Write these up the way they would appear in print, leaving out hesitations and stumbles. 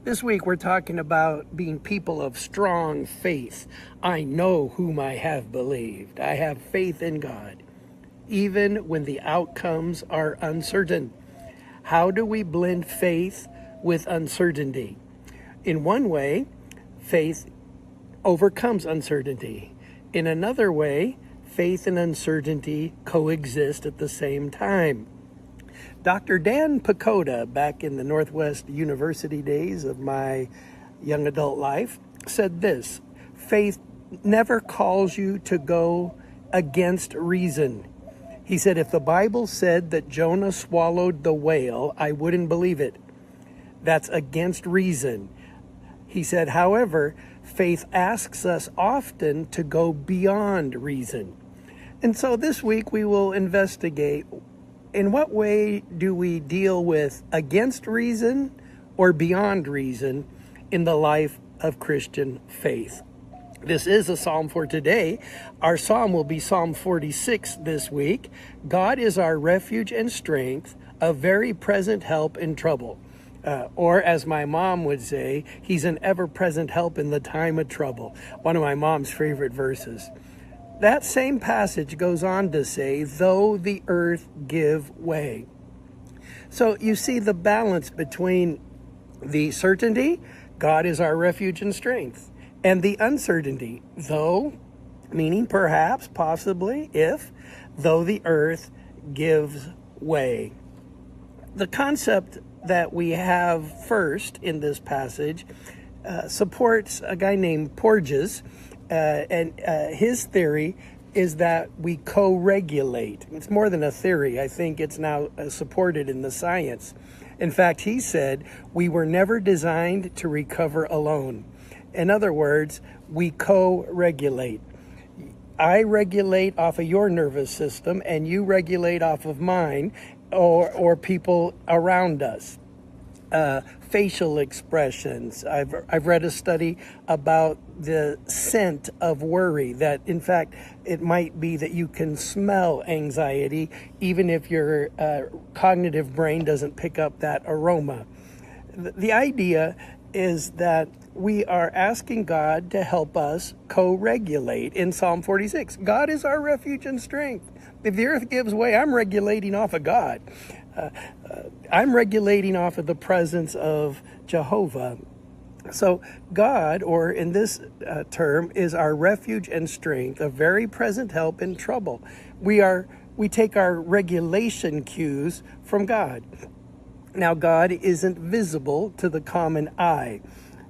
This week we're talking about being people of strong faith. I know whom I have believed. I have faith in God, even when the outcomes are uncertain. How do we blend faith with uncertainty? In one way, faith overcomes uncertainty. In another way, faith and uncertainty coexist at the same time. Dr. Dan Pakoda, back in the Northwest University days of my young adult life, said this: faith never calls you to go against reason. He said, if the Bible said that Jonah swallowed the whale, I wouldn't believe it. That's against reason. He said, however, faith asks us often to go beyond reason. And so this week we will investigate, in what way do we deal with against reason or beyond reason in the life of Christian faith? This is a psalm for today. Our psalm will be Psalm 46 this week. God is our refuge and strength, a very present help in trouble. Or as my mom would say, he's an ever-present help in the time of trouble. One of my mom's favorite verses. That same passage goes on to say, though the earth give way. So you see the balance between the certainty, God is our refuge and strength, and the uncertainty, though, meaning perhaps, possibly, if, though the earth gives way. The concept that we have first in this passage supports a guy named Porges, and his theory is that we co-regulate. It's more than a theory. I think it's now supported in the science. In fact, he said, we were never designed to recover alone. In other words, we co-regulate. I regulate off of your nervous system, and you regulate off of mine, or people around us. Facial expressions. I've read a study about the scent of worry, that in fact it might be that you can smell anxiety even if your cognitive brain doesn't pick up that aroma. The idea is that we are asking God to help us co-regulate in Psalm 46. God is our refuge and strength. If the earth gives way, I'm regulating off of God. I'm regulating off of the presence of Jehovah. So God, or in this term, is our refuge and strength, a very present help in trouble. We take our regulation cues from God. Now, God isn't visible to the common eye.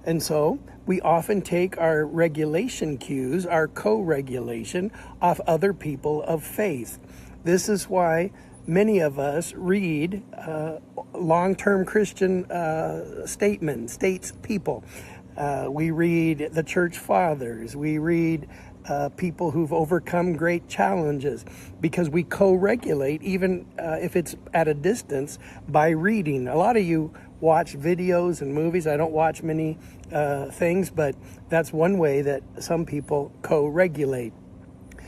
And so we often take our regulation cues, our co-regulation, off other people of faith. This is why many of us read long-term Christian statespeople. We read the church fathers. We read people who've overcome great challenges, because we co-regulate, even if it's at a distance, by reading. A lot of you watch videos and movies. I don't watch many things, but that's one way that some people co-regulate.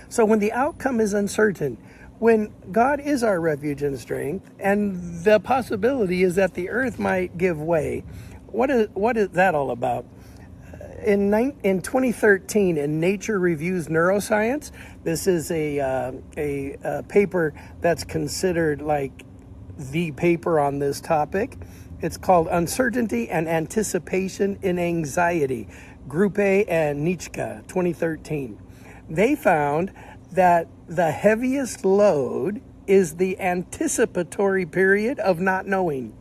So when the outcome is uncertain, when God is our refuge and strength, and the possibility is that the earth might give way, what is that all about? In 2013, in Nature Reviews Neuroscience, this is a paper that's considered like the paper on this topic. It's called Uncertainty and Anticipation in Anxiety, Group A and Nitschke, 2013. They found that the heaviest load is the anticipatory period of not knowing.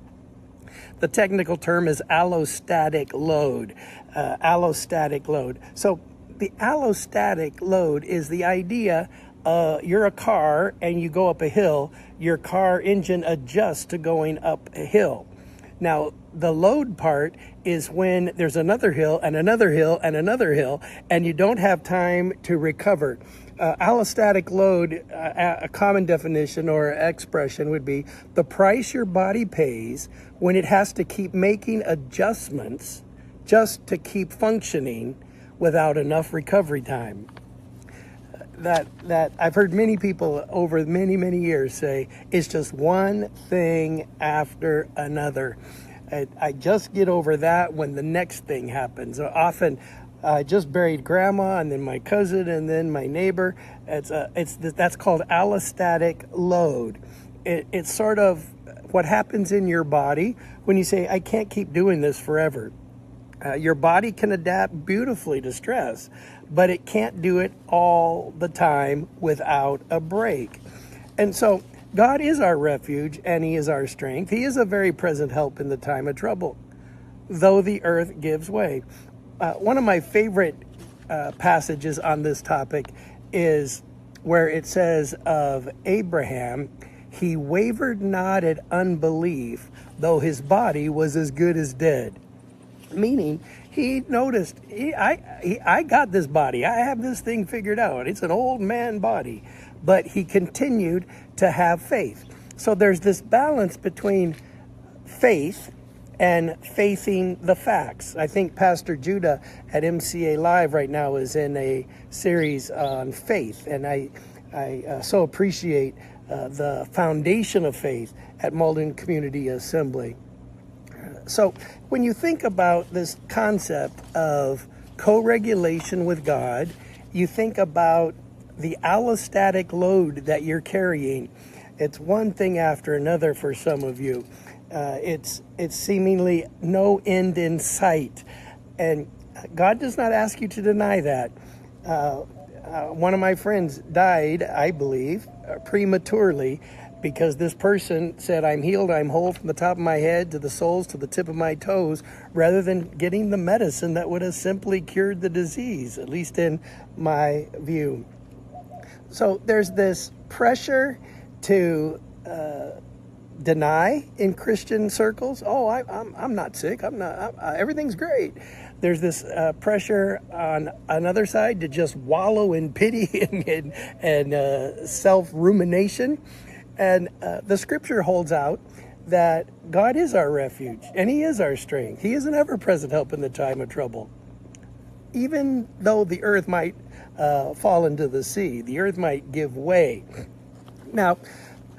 The technical term is allostatic load. Allostatic load. So the allostatic load is the idea you're a car and you go up a hill, your car engine adjusts to going up a hill. Now, the load part is when there's another hill and another hill and another hill, and you don't have time to recover. Allostatic load, a common definition or expression would be the price your body pays when it has to keep making adjustments just to keep functioning without enough recovery time. That I've heard many people over many years say it's just one thing after another. I just get over that when the next thing happens. Often, I just buried grandma, and then my cousin, and then my neighbor. That's called allostatic load. It's sort of what happens in your body when you say, I can't keep doing this forever. Your body can adapt beautifully to stress, but it can't do it all the time without a break. And so God is our refuge, and he is our strength. He is a very present help in the time of trouble, though the earth gives way. One of my favorite passages on this topic is where it says of Abraham, he wavered not at unbelief, though his body was as good as dead. Meaning, he noticed, I got this body. I have this thing figured out. It's an old man body. But he continued to have faith. So there's this balance between faith and faithing the facts. I think Pastor Judah at MCA Live right now is in a series on faith. And I so appreciate the foundation of faith at Malden Community Assembly. So when you think about this concept of co-regulation with God, you think about the allostatic load that you're carrying. It's one thing after another for some of you. It's seemingly no end in sight. And God does not ask you to deny that. One of my friends died, I believe, prematurely, because this person said, I'm healed, I'm whole from the top of my head to the soles to the tip of my toes, rather than getting the medicine that would have simply cured the disease, at least in my view. So there's this pressure to deny in Christian circles. Oh, I'm not sick. Everything's great. There's this pressure on another side to just wallow in pity and self-rumination. And the scripture holds out that God is our refuge and he is our strength. He is an ever-present help in the time of trouble. Even though the earth might fall into the sea, the earth might give way. Now,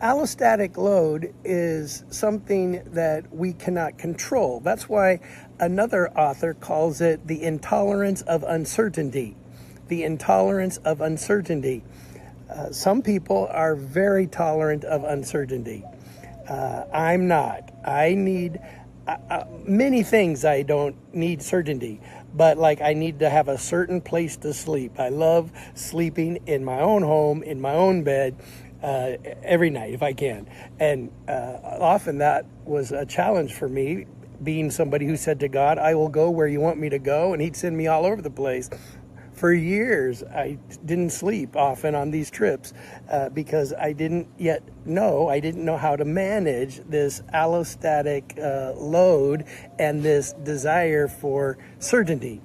allostatic load is something that we cannot control. That's why another author calls it the intolerance of uncertainty. The intolerance of uncertainty. Some people are very tolerant of uncertainty. I'm not. I need many things. I don't need certainty, but like I need to have a certain place to sleep. I love sleeping in my own home, in my own bed, every night if I can. And often that was a challenge for me, being somebody who said to God, I will go where you want me to go, and he'd send me all over the place. For years, I didn't sleep often on these trips because I didn't know how to manage this allostatic load and this desire for certainty.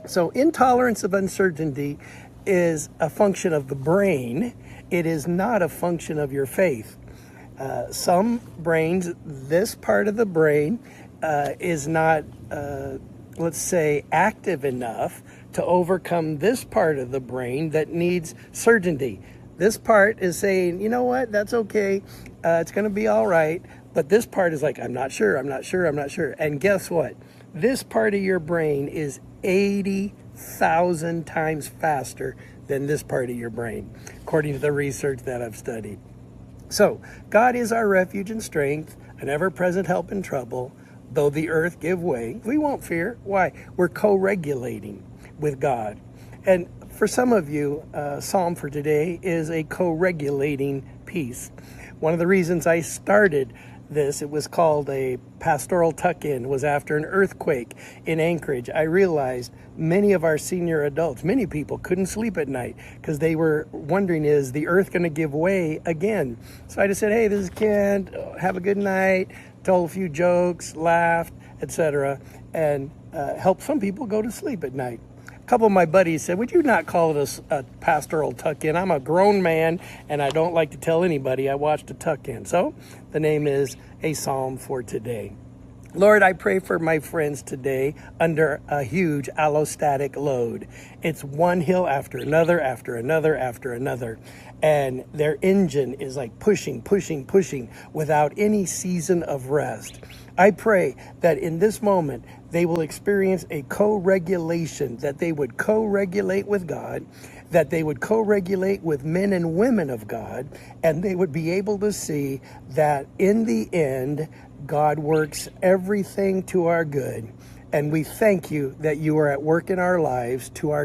So intolerance of uncertainty is a function of the brain. It is not a function of your faith. Some brains, this part of the brain is not, let's say, active enough to overcome this part of the brain that needs certainty. This part is saying, you know what, that's okay, it's going to be all right. But this part is like, I'm not sure. And guess what? This part of your brain is 80,000 times faster than this part of your brain, according to the research that I've studied. So, God is our refuge and strength, an ever-present help in trouble. Though the earth give way, we won't fear. Why? We're co-regulating with God. And for some of you, Psalm for today is a co-regulating piece. One of the reasons I started this, it was called a pastoral tuck-in, was after an earthquake in Anchorage. I realized many of our senior adults, many people couldn't sleep at night because they were wondering, is the earth going to give way again? So I just said, hey, this is Kent, have a good night, told a few jokes, laughed, etc., and helped some people go to sleep at night. A couple of my buddies said, would you not call it a pastoral tuck-in? I'm a grown man, and I don't like to tell anybody I watched a tuck-in. So the name is A Psalm for Today. Lord, I pray for my friends today under a huge allostatic load. It's one hill after another, after another, after another. And their engine is like pushing without any season of rest. I pray that in this moment they will experience a co-regulation, that they would co-regulate with God, that they would co-regulate with men and women of God, and they would be able to see that in the end, God works everything to our good. And we thank you that you are at work in our lives to our good.